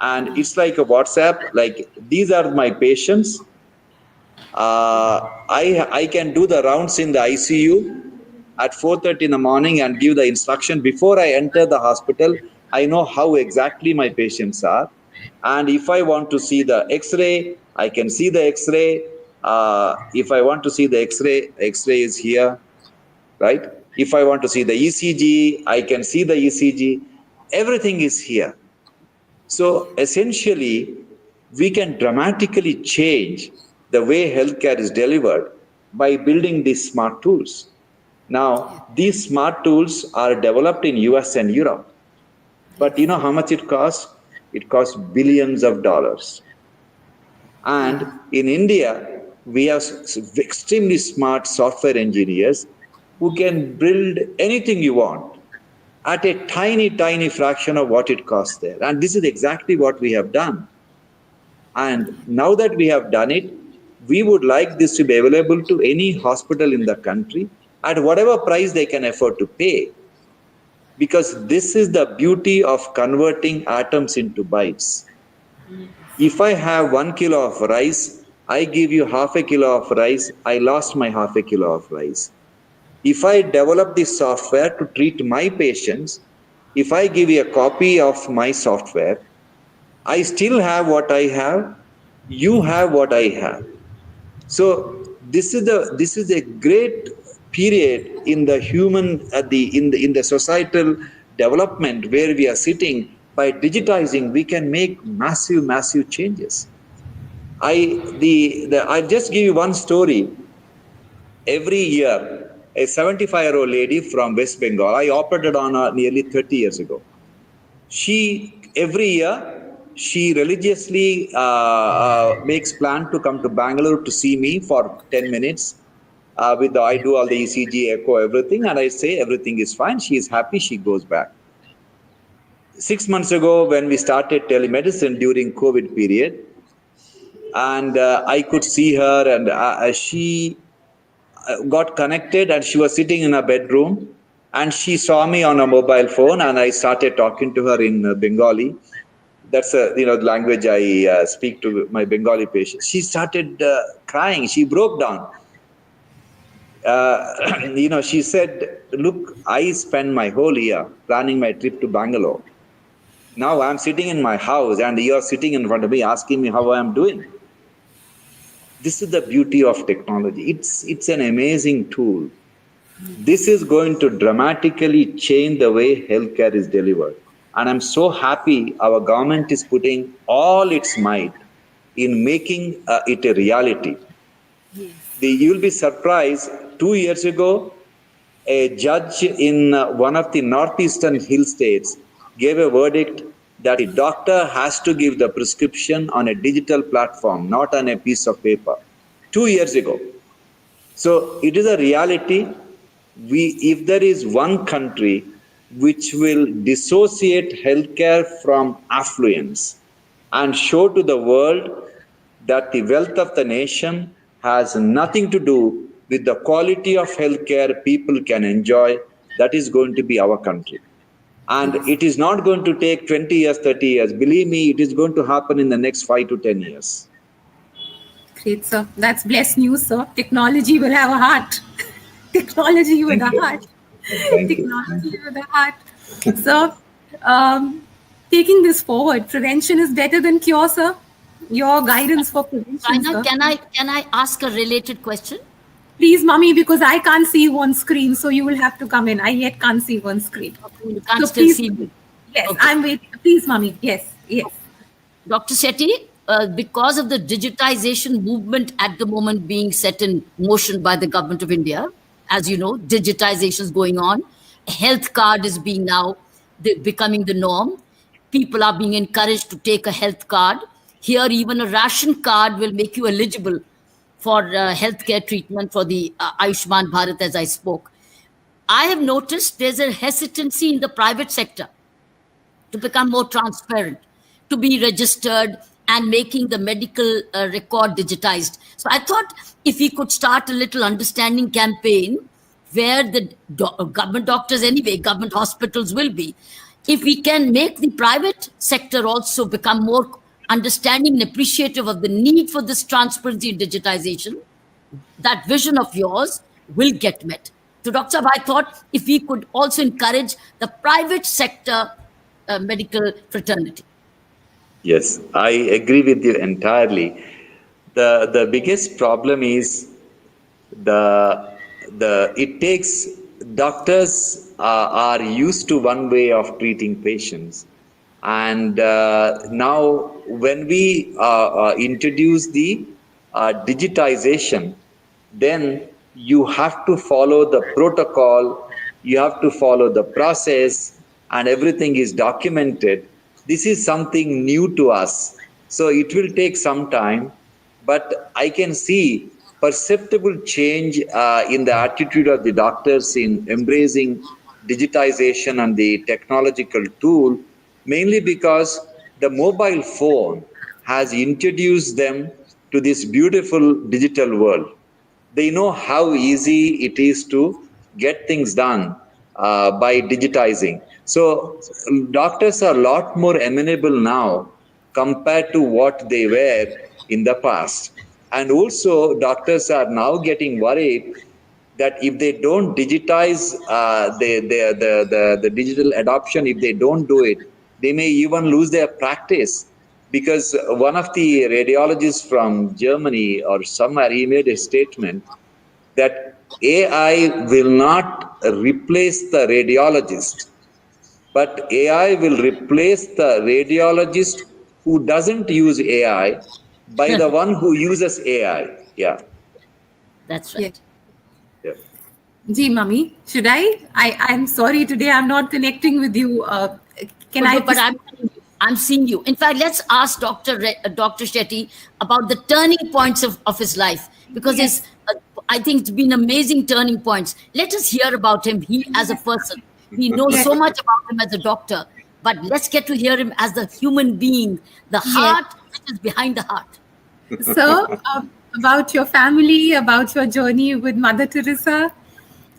and it's like a WhatsApp. Like, these are my patients. I can do the rounds in the ICU at 4:30 in the morning and give the instruction before I enter the hospital. I know how exactly my patients are, and if I want to see the X-ray, I can see the X-ray. If I want to see the X-ray is here, right? If I want to see the ECG, I can see the ECG. Everything is here. So essentially, we can dramatically change the way healthcare is delivered by building these smart tools. Now, these smart tools are developed in US and Europe. But you know how much it costs? It costs billions of dollars. And in India, we have extremely smart software engineers who can build anything you want at a tiny, tiny fraction of what it costs there. And this is exactly what we have done. And now that we have done it, we would like this to be available to any hospital in the country at whatever price they can afford to pay. Because this is the beauty of converting atoms into bytes. If I have 1 kilo of rice, I give you half a kilo of rice, I lost my half a kilo of rice. If I develop this software to treat my patients, if I give you a copy of my software, I still have what I have, you have what I have. So this is a great period in the human in the societal development where we are sitting. By digitizing, we can make massive changes. I'll just give you one story. Every year, a 75-year-old lady from West Bengal, I operated on her nearly 30 years ago. Every year, she religiously makes plan to come to Bangalore to see me for 10 minutes. I do all the ECG, echo, everything, and I say everything is fine. She is happy. She goes back. 6 months ago, when we started telemedicine during COVID period, and I could see her, and she got connected, and she was sitting in her bedroom, and she saw me on a mobile phone, and I started talking to her in Bengali. That's the language I speak to my Bengali patients. She started crying. She broke down. She said, "Look, I spent my whole year planning my trip to Bangalore. Now I'm sitting in my house, and you're sitting in front of me asking me how I'm doing." This is the beauty of technology. It's an amazing tool. This is going to dramatically change the way healthcare is delivered. And I'm so happy our government is putting all its might in making it a reality. Yes. You'll be surprised, 2 years ago, a judge in one of the northeastern hill states gave a verdict that the doctor has to give the prescription on a digital platform, not on a piece of paper. 2 years ago. So it is a reality. If there is one country which will dissociate healthcare from affluence and show to the world that the wealth of the nation has nothing to do with the quality of healthcare people can enjoy, that is going to be our country. And it is not going to take 20 years, 30 years. Believe me, it is going to happen in the next 5 to 10 years. Great, sir. That's blessed news, sir. Technology will have a heart. Technology with a heart. Technology with a heart. Sir, taking this forward, prevention is better than cure, sir. Your guidance for prevention, sir. Can I ask a related question? Please, Mummy, because I can't see you on screen, so you will have to come in. I yet can't see you on screen. Okay, you can't still see me. Yes, okay. I'm waiting. Please, Mummy. Yes. Dr. Shetty, because of the digitization movement at the moment being set in motion by the government of India, as you know, digitization is going on. A health card is being now becoming the norm. People are being encouraged to take a health card. Here, even a ration card will make you eligible for healthcare treatment for the Ayushman Bharat, as I spoke. I have noticed there's a hesitancy in the private sector to become more transparent, to be registered and making the medical record digitized. So I thought if we could start a little understanding campaign where the government doctors anyway, government hospitals will be, if we can make the private sector also become more understanding and appreciative of the need for this transparency and digitization, that vision of yours will get met. So Dr. Saab, I thought if we could also encourage the private sector medical fraternity. Yes, I agree with you entirely. The biggest problem is the it takes doctors are used to one way of treating patients, and now when we introduce the digitization, then you have to follow the protocol, you have to follow the process, and everything is documented. This is something new to us, so it will take some time, but I can see perceptible change in the attitude of the doctors in embracing digitization and the technological tool, mainly because the mobile phone has introduced them to this beautiful digital world. They know how easy it is to get things done by digitizing. So doctors are a lot more amenable now compared to what they were in the past. And also, doctors are now getting worried that if they don't digitize the digital adoption, if they don't do it, they may even lose their practice. Because one of the radiologists from Germany or somewhere, he made a statement that AI will not replace the radiologist, but AI will replace the radiologist who doesn't use AI by the one who uses AI. Yeah. That's Yeah. right. Yeah. Gee, Mummy, should I? I'm sorry today I'm not connecting with you. Can I But I'm seeing you. In fact, let's ask Dr. Shetty about the turning points of his life, because Yes. I think it's been amazing turning points. Let us hear about him. He as a person. We know Yes. so much about him as a doctor, but let's get to hear him as the human being, the Yes. heart which is behind the heart. So, about your family, about your journey with Mother Teresa,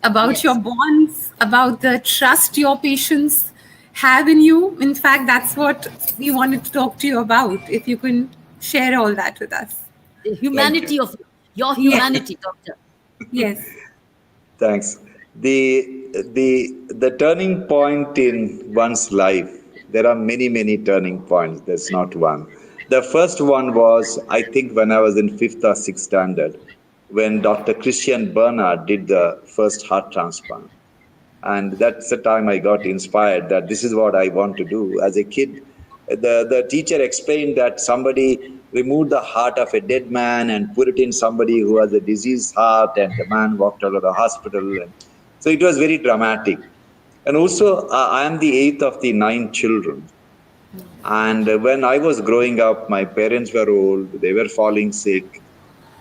about your Yes. bonds, about the trust your patients have in you. In fact, that's what we wanted to talk to you about. If you can share all that with us. The Thank you. humanity of your Yes. humanity, doctor. Yes. Thanks. The turning point in one's life, there are many turning points. There's not one. The first one was, I think, when I was in fifth or sixth standard, when Dr. Christian Bernard did the first heart transplant. And that's the time I got inspired that this is what I want to do. As a kid, the teacher explained that somebody removed the heart of a dead man and put it in somebody who has a diseased heart, and the man walked out of the hospital. And so it was very dramatic. And also, I am the eighth of the 9 children. And when I was growing up, my parents were old, they were falling sick.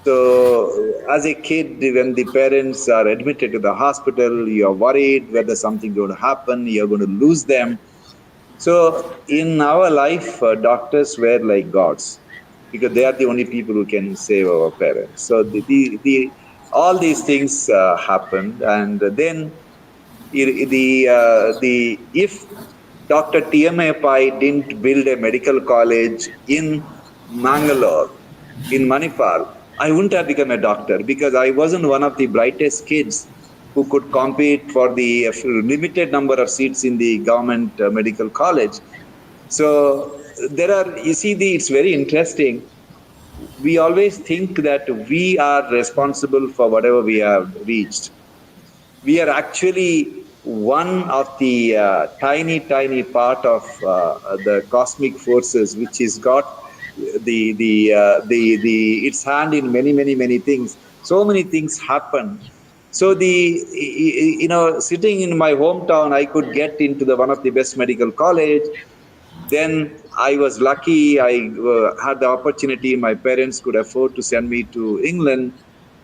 So, as a kid, when the parents are admitted to the hospital, you are worried whether something going to happen, you're going to lose them. So, in our life, doctors were like gods because they are the only people who can save our parents. So, all these things happened, and then if Dr. T.M.A. Pai didn't build a medical college in Mangalore, in Manipal, I wouldn't have become a doctor because I wasn't one of the brightest kids who could compete for the limited number of seats in the government medical college. So you see, it's very interesting. We always think that we are responsible for whatever we have reached. We are actually one of the tiny part of the cosmic forces, which has got the its hand in many things. So many things happen. So sitting in my hometown, I could get into the one of the best medical college. Then I was lucky. I had the opportunity. My parents could afford to send me to England.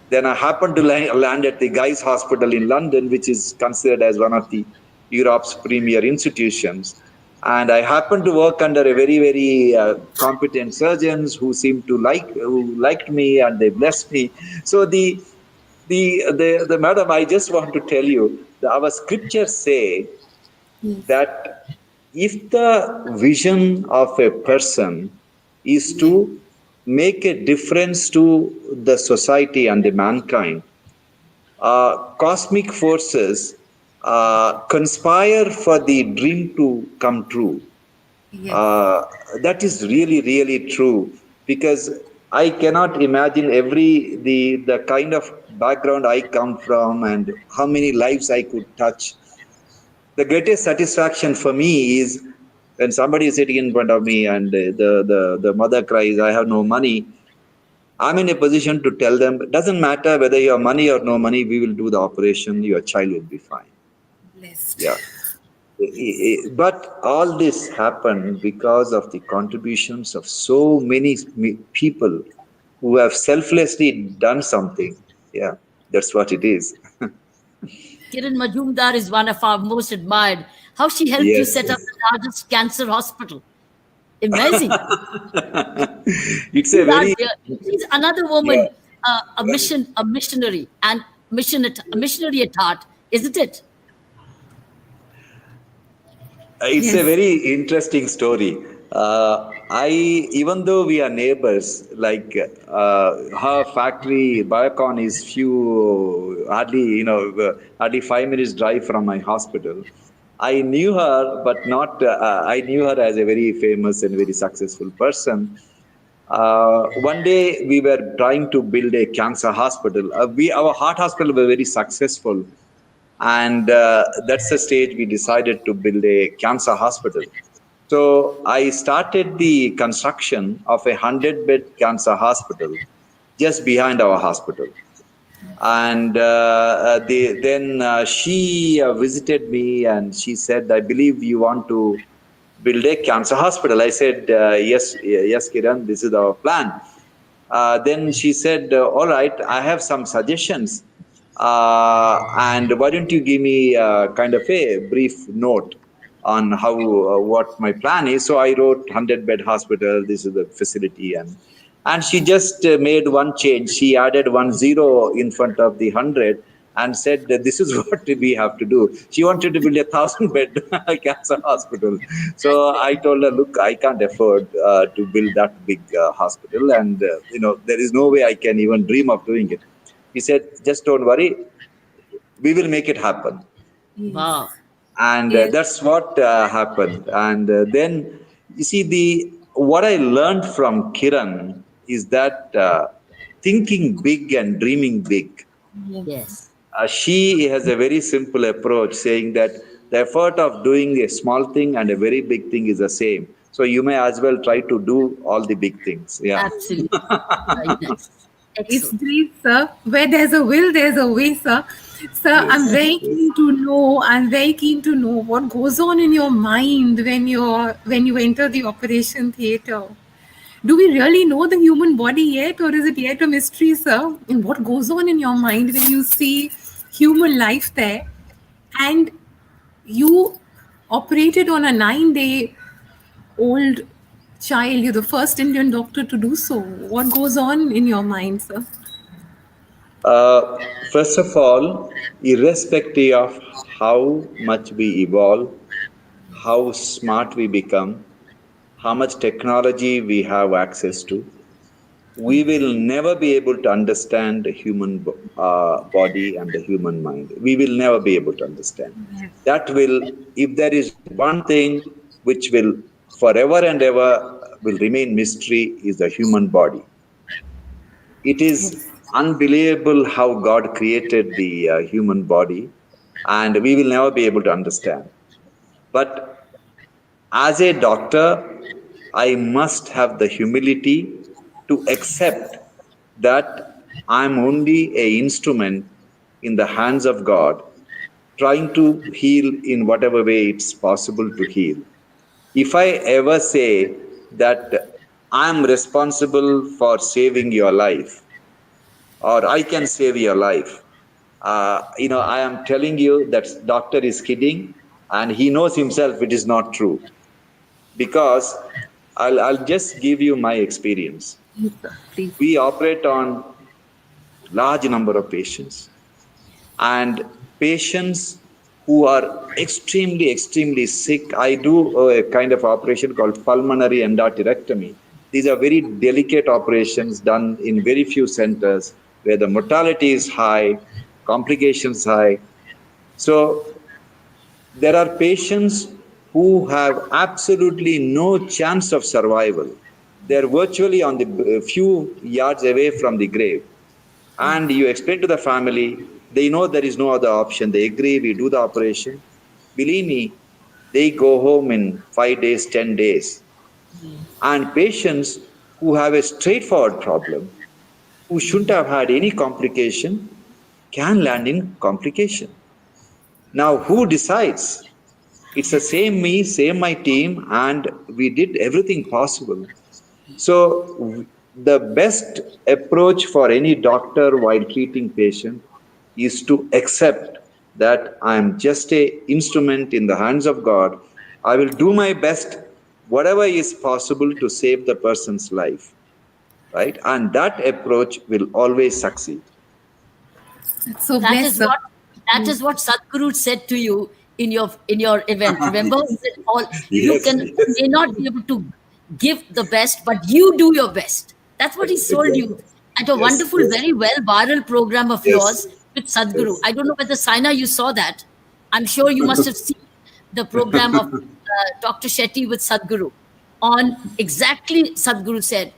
Then I happened to land at the Guy's Hospital in London, which is considered as one of the Europe's premier institutions. And I happened to work under a very competent surgeons who who liked me, and they blessed me. So the madam, I just want to tell you that our scriptures say Yes. that if the vision of a person is to make a difference to the society and the mankind, cosmic forces conspire for the dream to come true. Yes. That is really true, because I cannot imagine the kind of background I come from and how many lives I could touch. The greatest satisfaction for me is when somebody is sitting in front of me and the mother cries, I have no money. I'm in a position to tell them, it doesn't matter whether you have money or no money, we will do the operation, your child will be fine. Blessed. Yeah. But all this happened because of the contributions of so many people who have selflessly done something. Yeah, that's what it is. Kiran Majumdar is one of our most admired. How she helped you Yes, set up yes. the largest cancer hospital. Amazing. It's a These are very, she's another yeah, woman, right. a missionary, and a missionary at heart, isn't it? It's a Yes. very interesting story. Even though we are neighbors, like her factory, Biocon is hardly 5 minutes drive from my hospital. I knew her, but not, I knew her as a very famous and very successful person. One day we were trying to build a cancer hospital. Our heart hospital were very successful, and that's the stage we decided to build a cancer hospital. So I started the construction of a 100-bed cancer hospital just behind our hospital. And then she visited me and she said, I believe you want to build a cancer hospital. I said, yes, yes, Kiran, this is our plan. Then she said, all right, I have some suggestions. And why don't you give me kind of a brief note on how what my plan is? So I wrote 100-bed hospital. This is the facility, and she just made one change. She added 10 in front of the 100 and said that this is what we have to do. She wanted to build a 1,000-bed cancer hospital. So I told her, look, I can't afford to build that big hospital, and there is no way I can even dream of doing it. He said, just don't worry, we will make it happen. Yes. Wow. And Yes. that's what happened. And then you see, the what I learned from Kiran is that thinking big and dreaming big. Yes. Yes. She has a very simple approach, saying that the effort of doing a small thing and a very big thing is the same. So you may as well try to do all the big things. Yeah. Absolutely. Very nice. It's Excellent. great, sir. Where there's a will, there's a way, sir. Sir, I'm Yes. very Yes. keen to know. I'm very keen to know what goes on in your mind when you enter the operation theater. Do we really know the human body yet, or is it yet a mystery, sir? And what goes on in your mind when you see human life there, and you operated on a 9-day old child? You're the first Indian doctor to do so. What goes on in your mind, sir? First of all, irrespective of how much we evolve, how smart we become, how much technology we have access to, we will never be able to understand the human body and the human mind. We will never be able to understand. That will, if there is one thing which will forever and ever will remain mystery, is the human body. It is unbelievable how God created the human body, and we will never be able to understand. But as a doctor, I must have the humility to accept that I'm only a instrument in the hands of God, trying to heal in whatever way it's possible to heal. If I ever say that I'm responsible for saving your life, or I can save your life, I am telling you that doctor is kidding, and he knows himself it is not true. Because I'll just give you my experience. Yes, sir. Please. We operate on large number of patients, and patients who are extremely sick. I do a kind of operation called pulmonary endarterectomy. These are very delicate operations done in very few centers where the mortality is high, complications high. So there are patients who have absolutely no chance of survival. they're virtually on the few yards away from the grave. And you explain to the family, they know there is no other option. They agree, we do the operation. Believe me, they go home in 5 days, 10 days. And patients who have a straightforward problem, who shouldn't have had any complication, can land in complication. Now, who decides? It's the same me, same my team, and we did everything possible. So, the best approach for any doctor while treating patient is to accept that I am just a instrument in the hands of God. I will do my best, whatever is possible, to save the person's life, right? And that approach will always succeed. That's so That blessed, is sir. what Sadhguru said to you in your event. Remember, he said, "All you Yes, can yes. may not be able to give the best, but you do your best." That's what he told you at a Yes, wonderful, yes. very well viral program of Yes. yours with Sadhguru. Yes. I don't know whether Saina you saw that. I'm sure you must have seen the program of Dr. Shetty with Sadhguru. On exactly, Sadhguru said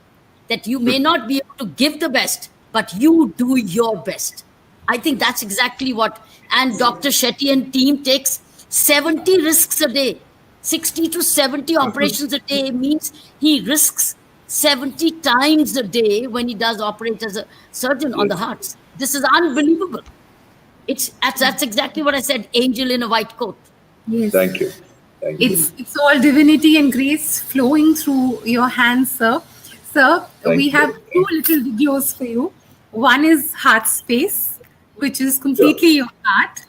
that you may not be able to give the best, but you do your best. I think that's exactly what. And Dr. Shetty and team takes 70 risks a day. 60 to 70 operations a day means he risks 70 times a day when he does operate as a surgeon on the hearts. This is unbelievable. That's exactly what I said, angel in a white coat. Yes. Thank you. Thank you. It's all divinity and grace flowing through your hands, sir. Sir, Thank we you. have two little videos for you. One is Heart Space, which is completely your heart.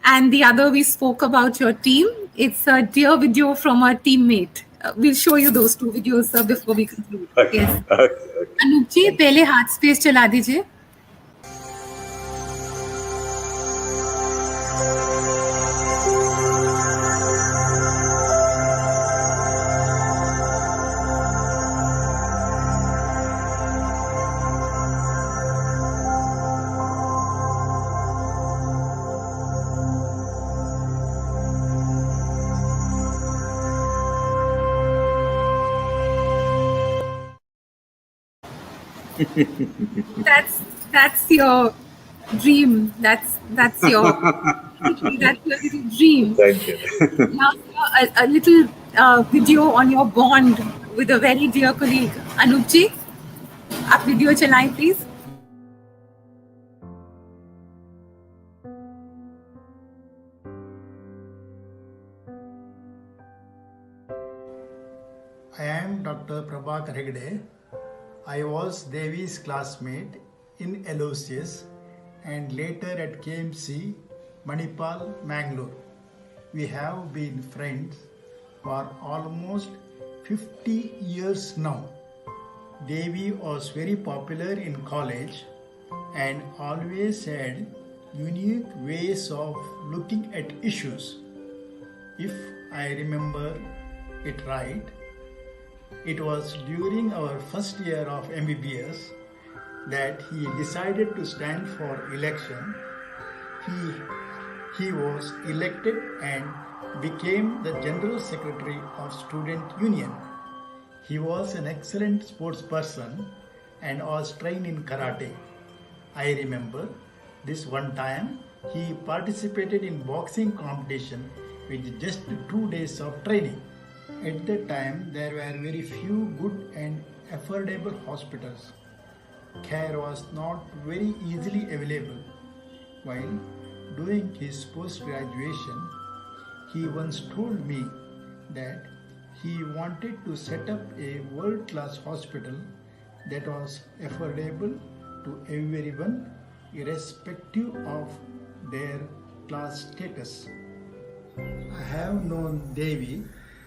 And the other, we spoke about your team. It's a dear video from a teammate. We'll show you those two videos, sir, before we conclude. Okay. Yes. Okay. Anup ji, पहले Heart Space चला दीजिए. That's your dream. That's your little dream. Thank you. Now, a little video on your bond with a very dear colleague, Anup ji. आप video चलाएं please. I am Dr. Prabhakar Hegde. I was Devi's classmate in LOCS and later at KMC, Manipal, Mangalore. We have been friends for almost 50 years now. Devi was very popular in college and always had unique ways of looking at issues. If I remember it right, it was during our first year of MBBS that he decided to stand for election. He was elected and became the General Secretary of Student Union. He was an excellent sports person and was trained in karate. I remember this one time he participated in boxing competition with just 2 days of training. At that time, there were very few good and affordable hospitals. Care was not very easily available. While doing his post-graduation, he once told me that he wanted to set up a world-class hospital that was affordable to everyone irrespective of their class status. I have known Devi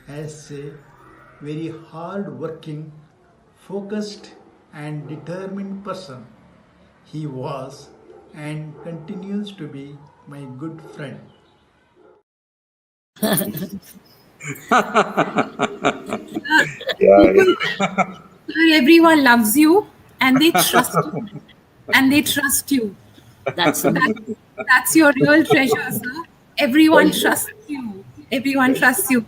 as a very hard-working, focused and determined person. He was and continues to be my good friend. Everyone loves you and they trust you. And they trust you. That's That's your real treasure, sir. Everyone trusts you. Everyone trusts you.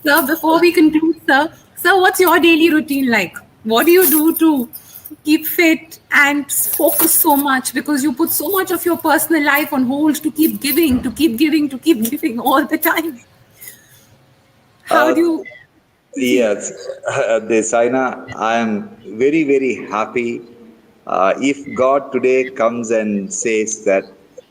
Sir, before we conclude, sir, what's your daily routine like? What do you do to keep fit and focus so much? Because you put so much of your personal life on hold to keep giving, to keep giving, to keep giving all the time. How do you? Yes, Desaina, I am very, very happy. If God today comes and says that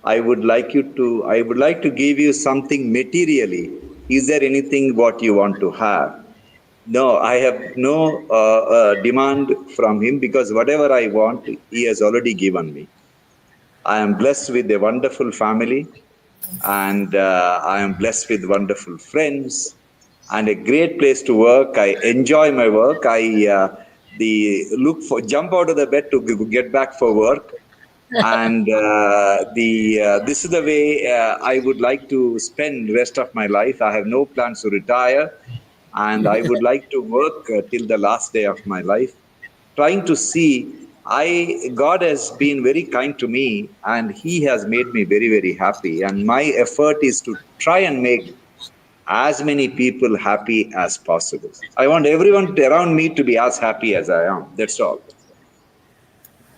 I would like to give you something materially. Is there anything what you want to have? No, I have no demand from Him, because whatever I want, He has already given me. I am blessed with a wonderful family, and I am blessed with wonderful friends and a great place to work. I enjoy my work. I jump out of the bed to get back for work, and this is the way I would like to spend the rest of my life. I have no plans to retire, and I would like to work till the last day of my life, trying to see. God has been very kind to me, and He has made me very, very happy. And my effort is to try and make as many people happy as possible. I want everyone around me to be as happy as I am. That's all.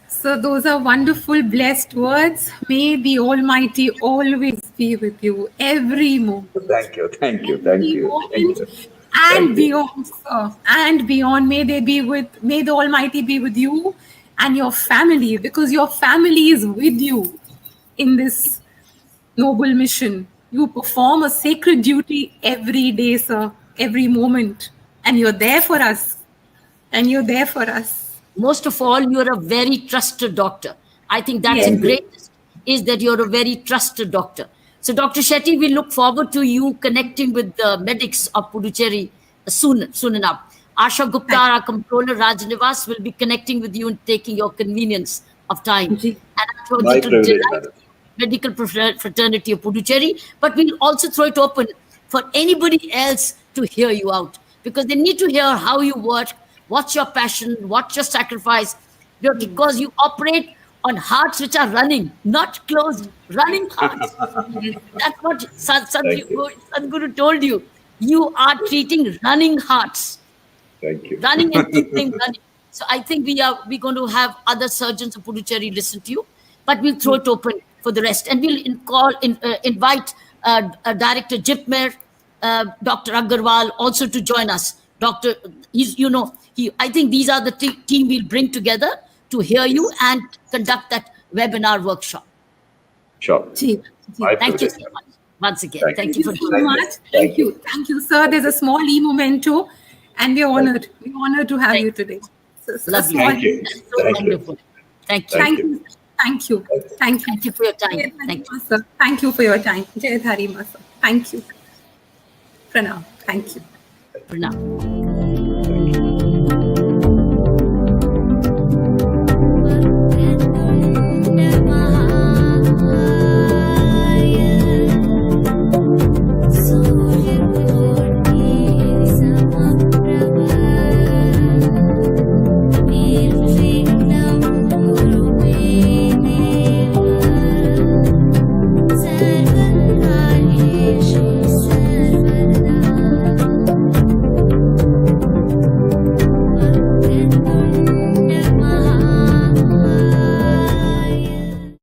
So those are wonderful, blessed words. May the Almighty always be with you every moment. Thank you. Every moment Thank and you. beyond, sir, and beyond. May the Almighty be with you and your family, because your family is with you in this noble mission. You perform a sacred duty every day, sir, every moment, and you're there for us. Most of all, you're a very trusted doctor. I think that's the greatest, is that you're a very trusted doctor. So, Dr. Shetty, we look forward to you connecting with the medics of Puducherry soon enough. Asha Gupta, our controller, Raj Nivas, will be connecting with you and taking your convenience of time. And I'm sure My it will privilege, delight the medical fraternity of Puducherry, but we'll also throw it open for anybody else to hear you out, because they need to hear how you work, what's your passion, what's your sacrifice, because you operate on hearts which are running, not closed, running hearts. That's what Sadhguru told you. You are treating running hearts. Thank you. Running and keeping running. So I think we're going to have other surgeons of Puducherry listen to you, but we'll throw it open for the rest, and we'll invite Director Jipmer, Dr. Agarwal also to join us. I think these are the team we'll bring together to hear you and conduct that webinar workshop. Sure. Thank you so much. Once again, thank you so much. Thank you, sir. There's a small memento, and we're honored. We're honored to have you today. Lovely. Thank you. So wonderful. Thank you. Thank you for your time. Thank you, sir. Thank you for your time. Jai Dhari Ma, sir. Thank you. Pranam. Thank you. Pranam.